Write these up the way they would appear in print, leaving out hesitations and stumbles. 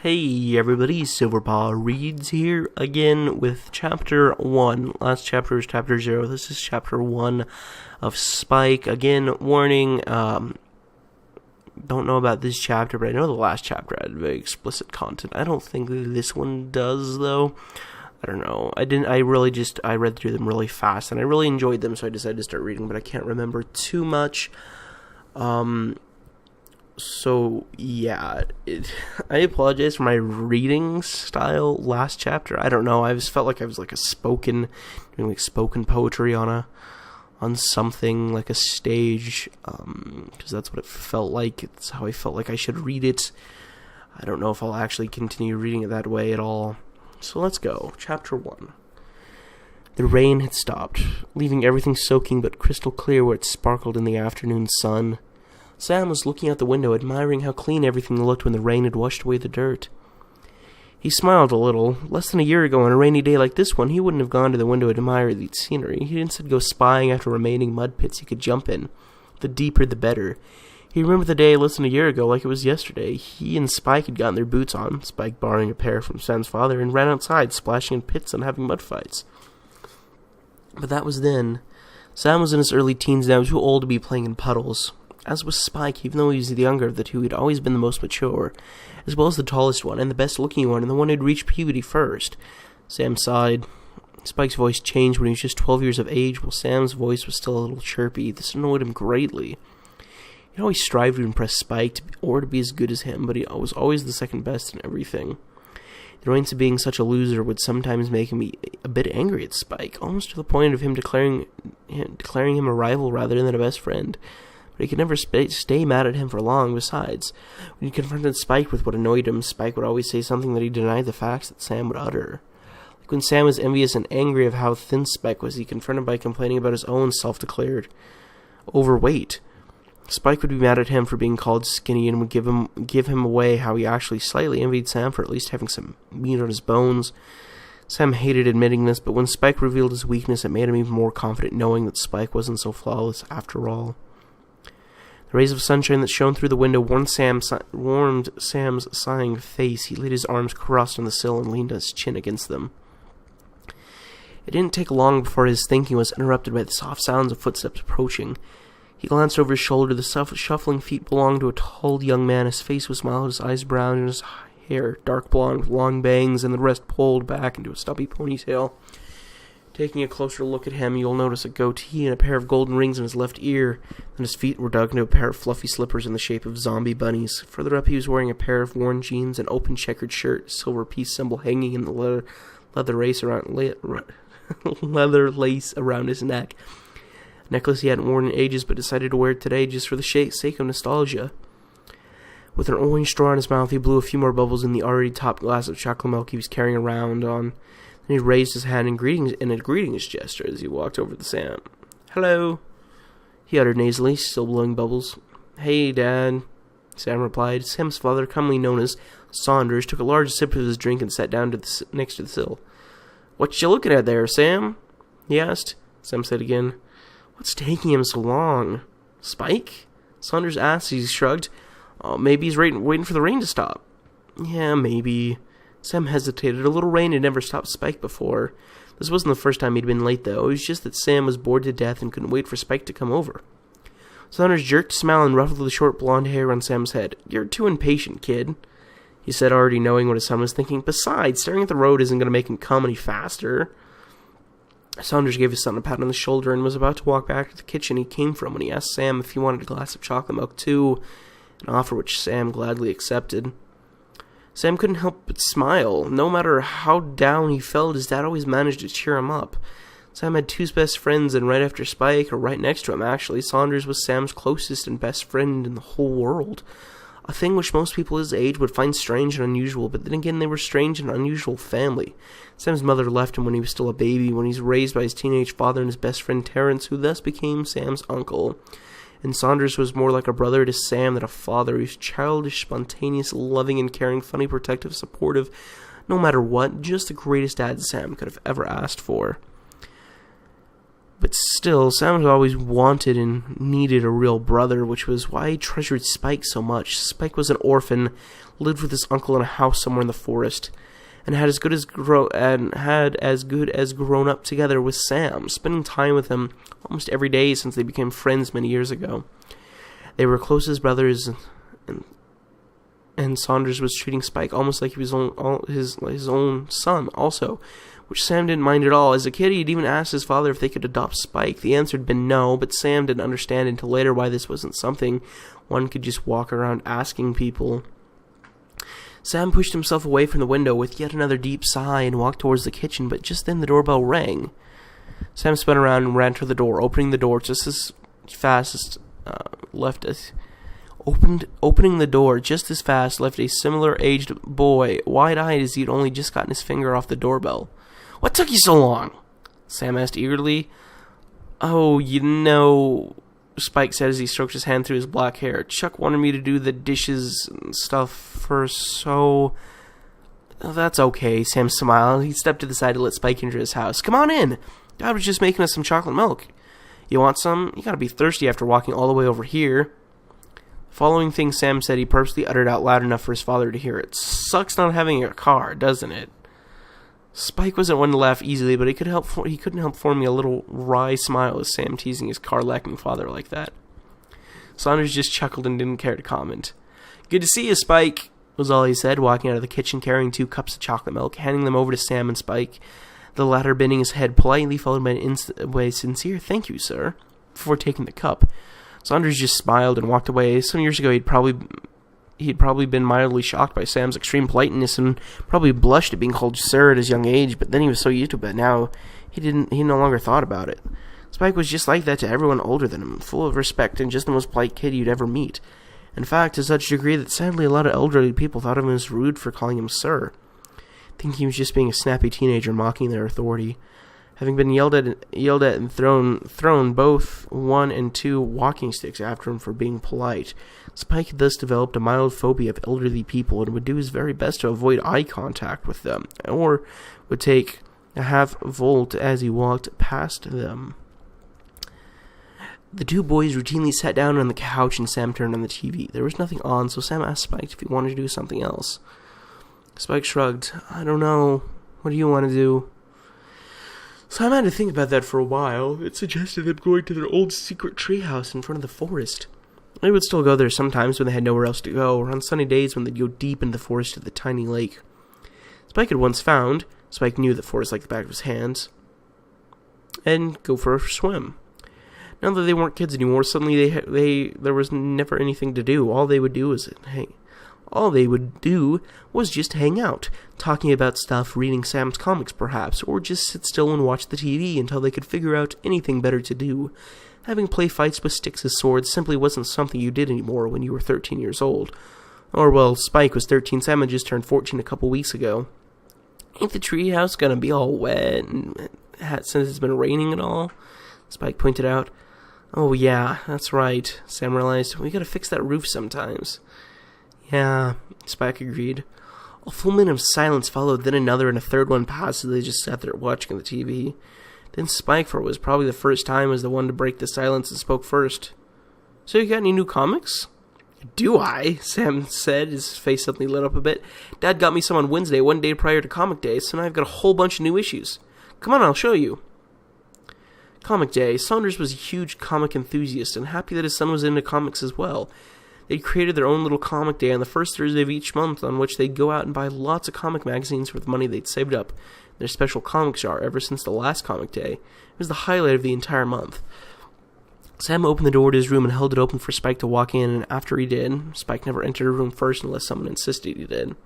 Hey everybody, Silverpaw Reads here again with Chapter 1. Last chapter was Chapter 0. This is Chapter 1 of Spike. Again, warning, don't know about this chapter, but I know the last chapter had very explicit content. I don't think this one does, though. I don't know. I read through them really fast, and I really enjoyed them, so I decided to start reading, but I can't remember too much. So, yeah, I apologize for my reading style last chapter. I don't know, I just felt like I was like doing spoken poetry on something, like a stage, because that's what it felt like. It's how I felt like I should read it. I don't know if I'll actually continue reading it that way at all. So let's go. Chapter 1. The rain had stopped, leaving everything soaking but crystal clear where it sparkled in the afternoon sun. Sam was looking out the window, admiring how clean everything looked when the rain had washed away the dirt. He smiled a little. Less than a year ago, on a rainy day like this one, he wouldn't have gone to the window to admire the scenery. He'd instead go spying after remaining mud pits he could jump in. The deeper, the better. He remembered the day less than a year ago like it was yesterday. He and Spike had gotten their boots on, Spike borrowing a pair from Sam's father, and ran outside, splashing in pits and having mud fights. But that was then. Sam was in his early teens now, too old to be playing in puddles. As was Spike, even though he was the younger of the two, he'd always been the most mature, as well as the tallest one, and the best-looking one, and the one who'd reached puberty first. Sam sighed. Spike's voice changed when he was just 12 years of age, while Sam's voice was still a little chirpy. This annoyed him greatly. He'd always strived to impress Spike, or to be as good as him, but he was always the second best in everything. The annoyance of being such a loser would sometimes make him a bit angry at Spike, almost to the point of him declaring him a rival rather than a best friend. But he could never stay mad at him for long. Besides, when he confronted Spike with what annoyed him, Spike would always say something that he denied the facts that Sam would utter. Like when Sam was envious and angry of how thin Spike was, he confronted by complaining about his own self-declared overweight. Spike would be mad at him for being called skinny and would give him away how he actually slightly envied Sam for at least having some meat on his bones. Sam hated admitting this, but when Spike revealed his weakness, it made him even more confident knowing that Spike wasn't so flawless after all. The rays of sunshine that shone through the window warmed Sam's sighing face. He laid his arms crossed on the sill and leaned his chin against them. It didn't take long before his thinking was interrupted by the soft sounds of footsteps approaching. He glanced over his shoulder. The shuffling feet belonged to a tall young man. His face was mild, his eyes brown, and his hair dark blonde with long bangs, and the rest pulled back into a stubby ponytail. Taking a closer look at him, you'll notice a goatee and a pair of golden rings in his left ear, and his feet were dug into a pair of fluffy slippers in the shape of zombie bunnies. Further up, he was wearing a pair of worn jeans, an open checkered shirt, a silver peace symbol hanging in the leather lace around his neck. A necklace he hadn't worn in ages, but decided to wear it today just for the sake of nostalgia. With an orange straw in his mouth, he blew a few more bubbles in the already topped glass of chocolate milk he was carrying around on. Then he raised his hand in a greetings gesture as he walked over to Sam. "Hello," he uttered nasally, still blowing bubbles. "Hey, Dad," Sam replied. Sam's father, commonly known as Saunders, took a large sip of his drink and sat down next to the sill. "What you looking at there, Sam?" he asked. Sam said again, "What's taking him so long?" "Spike?" Saunders asked as he shrugged. "Oh, maybe he's waiting for the rain to stop." "Yeah, maybe." Sam hesitated. A little rain had never stopped Spike before. This wasn't the first time he'd been late, though. It was just that Sam was bored to death and couldn't wait for Spike to come over. Saunders jerked a smile and ruffled the short blonde hair on Sam's head. "You're too impatient, kid," he said, already knowing what his son was thinking. "Besides, staring at the road isn't going to make him come any faster." Saunders gave his son a pat on the shoulder and was about to walk back to the kitchen he came from when he asked Sam if he wanted a glass of chocolate milk too, an offer which Sam gladly accepted. Sam couldn't help but smile. No matter how down he felt, his dad always managed to cheer him up. Sam had two best friends, and right after Spike, or right next to him actually, Saunders was Sam's closest and best friend in the whole world. A thing which most people his age would find strange and unusual, but then again they were strange and unusual family. Sam's mother left him when he was still a baby, when he was raised by his teenage father and his best friend Terrence, who thus became Sam's uncle. And Saunders was more like a brother to Sam than a father. He was childish, spontaneous, loving and caring, funny, protective, supportive, no matter what, just the greatest dad Sam could have ever asked for. But still, Sam had always wanted and needed a real brother, which was why he treasured Spike so much. Spike was an orphan, lived with his uncle in a house somewhere in the forest, and had as good as grown up together with Sam, spending time with him almost every day since they became friends many years ago. They were close as brothers, and Saunders was treating Spike almost like he was his own son also, which Sam didn't mind at all. As a kid, he'd even asked his father if they could adopt Spike. The answer had been no, but Sam didn't understand until later why this wasn't something one could just walk around asking people. Sam pushed himself away from the window with yet another deep sigh and walked towards the kitchen, but just then the doorbell rang. Sam spun around and ran to the door, opening the door just as fast as Opening the door just as fast left a similar-aged boy, wide-eyed as he'd only just gotten his finger off the doorbell. "What took you so long?" Sam asked eagerly. "Oh, Spike said as he stroked his hand through his black hair. "Chuck wanted me to do the dishes and stuff first, so..." "Oh, that's okay," Sam smiled. He stepped to the side to let Spike into his house. "Come on in. Dad was just making us some chocolate milk. You want some? You gotta be thirsty after walking all the way over here." Following thing Sam said, he purposely uttered out loud enough for his father to hear it. "Sucks not having a car, doesn't it?" Spike wasn't one to laugh easily, but he couldn't help forming a little wry smile as Sam teasing his car-lacking father like that. Saunders just chuckled and didn't care to comment. "Good to see you, Spike," was all he said, walking out of the kitchen carrying 2 cups of chocolate milk, handing them over to Sam and Spike, the latter bending his head politely, followed by a sincere "thank you, sir," before taking the cup. Saunders just smiled and walked away. Some years ago, he'd probably been mildly shocked by Sam's extreme politeness and probably blushed at being called sir at his young age, but then he was so used to it now he no longer thought about it. Spike was just like that to everyone older than him, full of respect and just the most polite kid you'd ever meet. In fact, to such a degree that sadly a lot of elderly people thought of him as rude for calling him sir, thinking he was just being a snappy teenager mocking their authority. Having been yelled at and thrown both 1 and 2 walking sticks after him for being polite, Spike had thus developed a mild phobia of elderly people and would do his very best to avoid eye contact with them, or would take a half-volt as he walked past them. The 2 boys routinely sat down on the couch and Sam turned on the TV. There was nothing on, so Sam asked Spike if he wanted to do something else. Spike shrugged. "I don't know. What do you want to do?" Sam had to think about that for a while. It suggested them going to their old secret treehouse in front of the forest. They would still go there sometimes when they had nowhere else to go, or on sunny days when they'd go deep into the forest to the tiny lake Spike had once found. Spike knew the forest like the back of his hands. And go for a swim. Now that they weren't kids anymore, suddenly there was never anything to do. All they would do was just hang out, talking about stuff, reading Sam's comics perhaps, or just sit still and watch the TV until they could figure out anything better to do. Having play fights with sticks as swords simply wasn't something you did anymore when you were 13 years old. Or, well, Spike was 13, Sam had just turned 14 a couple weeks ago. "Ain't the treehouse gonna be all wet and since it's been raining and all?" Spike pointed out. "Oh yeah, that's right," Sam realized. "We gotta fix that roof sometimes." "Yeah," Spike agreed. A full minute of silence followed, then another and a third one passed as they just sat there watching the TV. Then Spike, for what was probably the first time, was the one to break the silence and spoke first. "So you got any new comics?" "Do I?" Sam said, his face suddenly lit up a bit. "Dad got me some on Wednesday, one day prior to Comic Day, so now I've got a whole bunch of new issues. Come on, I'll show you." Comic Day. Saunders was a huge comic enthusiast and happy that his son was into comics as well. They'd created their own little comic day on the first Thursday of each month, on which they'd go out and buy lots of comic magazines with the money they'd saved up in their special comic jar ever since the last comic day. It was the highlight of the entire month. Sam opened the door to his room and held it open for Spike to walk in, and after he did, Spike never entered a room first unless someone insisted he did.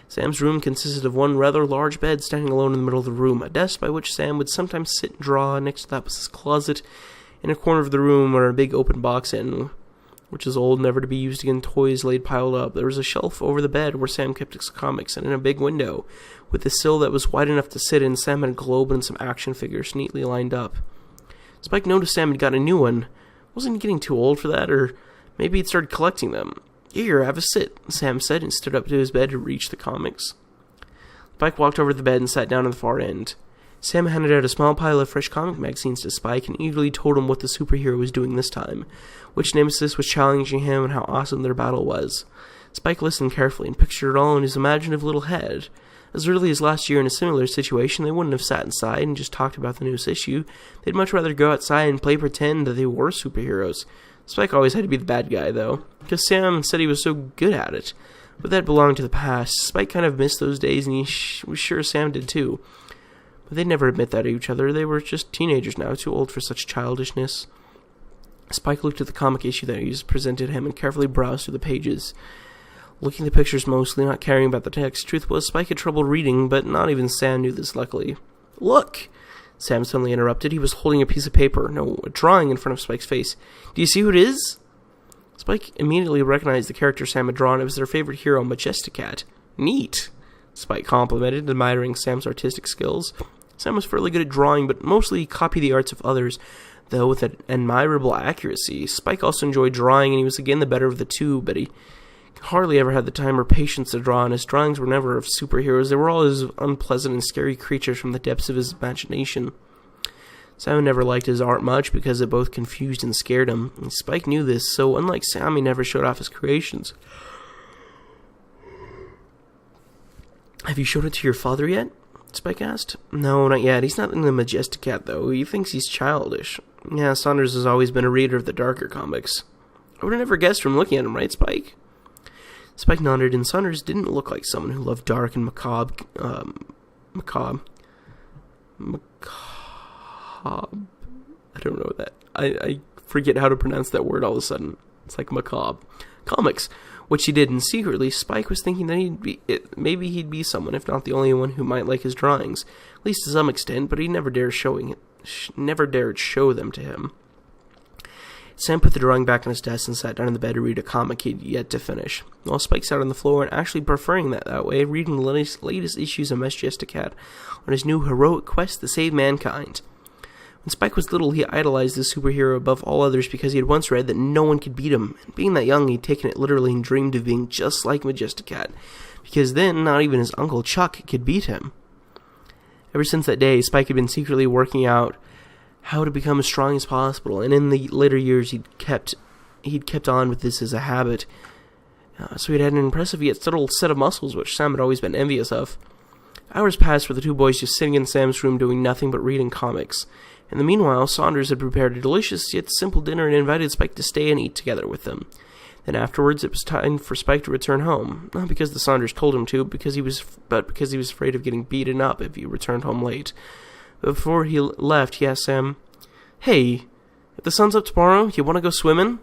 Sam's room consisted of one rather large bed standing alone in the middle of the room, a desk by which Sam would sometimes sit and draw. Next to that was his closet. In a corner of the room were a big open box in which is old, never to be used again, toys laid piled up. There was a shelf over the bed where Sam kept his comics, and in a big window, with a sill that was wide enough to sit in, Sam had a globe and some action figures neatly lined up. Spike noticed Sam had got a new one. Wasn't he getting too old for that, or maybe he'd started collecting them? "Here, have a sit," Sam said, and stood up to his bed to reach the comics. Spike walked over to the bed and sat down on the far end. Sam handed out a small pile of fresh comic magazines to Spike and eagerly told him what the superhero was doing this time, which nemesis was challenging him, and how awesome their battle was. Spike listened carefully and pictured it all in his imaginative little head. As early as last year in a similar situation, they wouldn't have sat inside and just talked about the newest issue. They'd much rather go outside and play pretend that they were superheroes. Spike always had to be the bad guy, though, because Sam said he was so good at it. But that belonged to the past. Spike kind of missed those days, and he was sure Sam did too. But they'd never admit that to each other. They were just teenagers now, too old for such childishness. Spike looked at the comic issue that he was presented him and carefully browsed through the pages, looking at the pictures mostly, not caring about the text. Truth was, Spike had trouble reading, but not even Sam knew this, luckily. "Look!" Sam suddenly interrupted. He was holding a piece of paper, no, a drawing in front of Spike's face. "Do you see who it is?" Spike immediately recognized the character Sam had drawn. It was their favorite hero, Majesticat. "Neat," Spike complimented, admiring Sam's artistic skills. Sam was fairly good at drawing, but mostly copied the arts of others, though with an admirable accuracy. Spike also enjoyed drawing, and he was again the better of the two, but he hardly ever had the time or patience to draw, and his drawings were never of superheroes. They were all as unpleasant and scary creatures from the depths of his imagination. Sam never liked his art much because it both confused and scared him, and Spike knew this, so unlike Sam, he never showed off his creations. "Have you showed it to your father yet?" Spike asked. "No, not yet. He's not in the Majesticat, though. He thinks he's childish. Yeah, Saunders has always been a reader of the darker comics." "I would have never guessed from looking at him, right, Spike?" Spike nodded, and Saunders didn't look like someone who loved dark and macabre. I don't know that. I forget how to pronounce that word all of a sudden. It's like macabre. Comics, which he did, and secretly, Spike was thinking that maybe he'd be someone, if not the only one, who might like his drawings, at least to some extent, but he never dared show them to him. Sam put the drawing back on his desk and sat down in the bed to read a comic he'd yet to finish, while Spike sat on the floor and actually preferring that way, reading the latest issues of Majesticat on his new heroic quest to save mankind. When Spike was little, he idolized this superhero above all others because he had once read that no one could beat him, and being that young, he'd taken it literally and dreamed of being just like Majesticat, because then not even his Uncle Chuck could beat him. Ever since that day, Spike had been secretly working out how to become as strong as possible, and in the later years he'd kept on with this as a habit. So he'd had an impressive yet subtle set of muscles, which Sam had always been envious of. Hours passed with the two boys just sitting in Sam's room doing nothing but reading comics. In the meanwhile, Saunders had prepared a delicious yet simple dinner and invited Spike to stay and eat together with them. Then afterwards, it was time for Spike to return home, not because the Saunders told him to, but because he was afraid of getting beaten up if he returned home late. Before he left, he asked Sam, "Hey, if the sun's up tomorrow, you want to go swimming?"